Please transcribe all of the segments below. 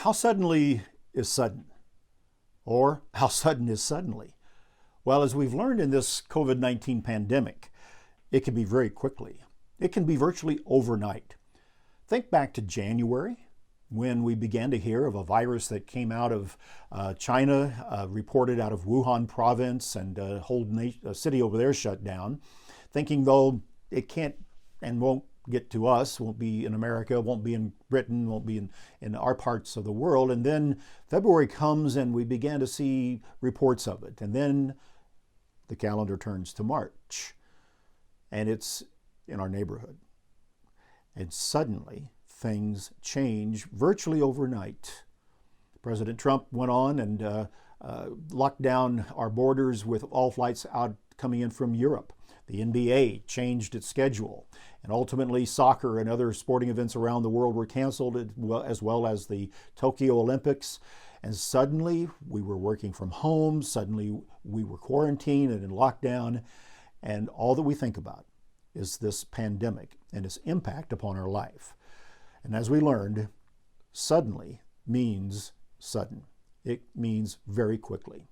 How suddenly is sudden? Or how sudden is suddenly? Well, as we've learned in this COVID-19 pandemic, it can be very quickly. It can be virtually overnight. Think back to January when we began to hear of a virus that came out of China, reported out of Wuhan province, and a whole city over there shut down, thinking though it can't and won't get to us, won't be in America, won't be in Britain, won't be in our parts of the world. And then February comes and we began to see reports of it. And then the calendar turns to March and it's in our neighborhood. And suddenly things change virtually overnight. President Trump went on and locked down our borders with all flights out coming in from Europe. The NBA changed its schedule, and ultimately soccer and other sporting events around the world were canceled, as well as the Tokyo Olympics. And suddenly we were working from home, suddenly we were quarantined and in lockdown, and all that we think about is this pandemic and its impact upon our life. And as we learned, suddenly means sudden. It means very quickly.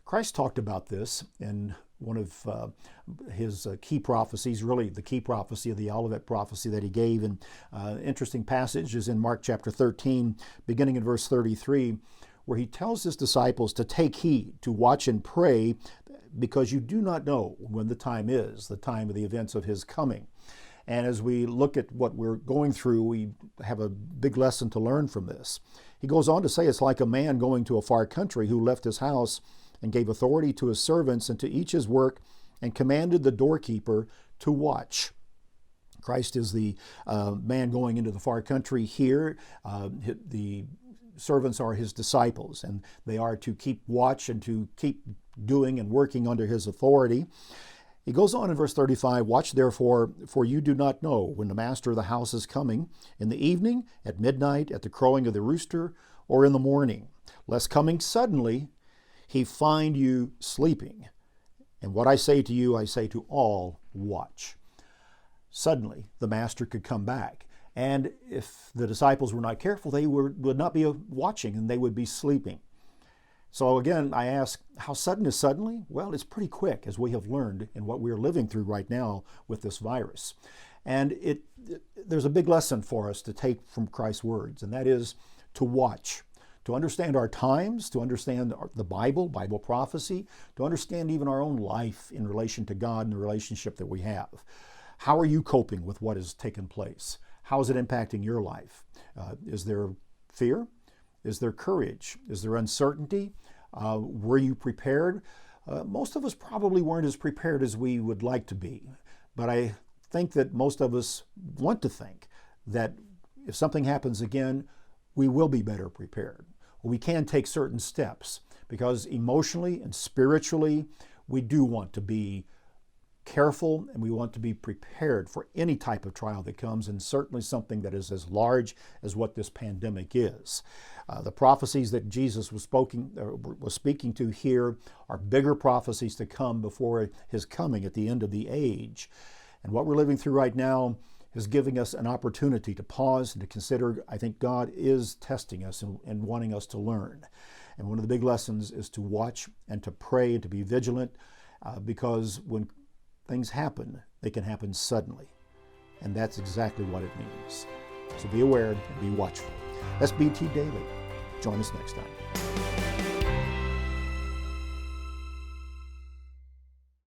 Christ talked about this in one of his key prophecies, really the key prophecy of the Olivet prophecy that he gave. And interesting passage is in Mark chapter 13, beginning in verse 33, where he tells his disciples to take heed, to watch and pray, because you do not know when the time is, the time of the events of his coming. And as we look at what we're going through, we have a big lesson to learn from this. He goes on to say it's like a man going to a far country who left his house and gave authority to his servants and to each his work, and commanded the doorkeeper to watch. Christ is the man going into the far country here. The servants are his disciples, and they are to keep watch and to keep doing and working under his authority. He goes on in verse 35, watch therefore, for you do not know when the master of the house is coming, in the evening, at midnight, at the crowing of the rooster, or in the morning, lest coming suddenly he find you sleeping. And what I say to you, I say to all, watch. Suddenly, the master could come back. And if the disciples were not careful, they would not be watching and they would be sleeping. So again, I ask, how sudden is suddenly? Well, it's pretty quick, as we have learned in what we are living through right now with this virus. And there's a big lesson for us to take from Christ's words, and that is to watch. To understand our times, to understand the Bible prophecy, to understand even our own life in relation to God and the relationship that we have. How are you coping with what has taken place? How is it impacting your life? Is there fear? Is there courage? Is there uncertainty? Were you prepared? Most of us probably weren't as prepared as we would like to be, but I think that most of us want to think that if something happens again, we will be better prepared. We can take certain steps because emotionally and spiritually, we do want to be careful and we want to be prepared for any type of trial that comes, and certainly something that is as large as what this pandemic is. The prophecies that Jesus was speaking to here are bigger prophecies to come before his coming at the end of the age. And what we're living through right now is giving us an opportunity to pause and to consider. I think God is testing us and wanting us to learn. And one of the big lessons is to watch and to pray and to be vigilant, because when things happen, they can happen suddenly. And that's exactly what it means. So be aware and be watchful. That's BT Daily. Join us next time.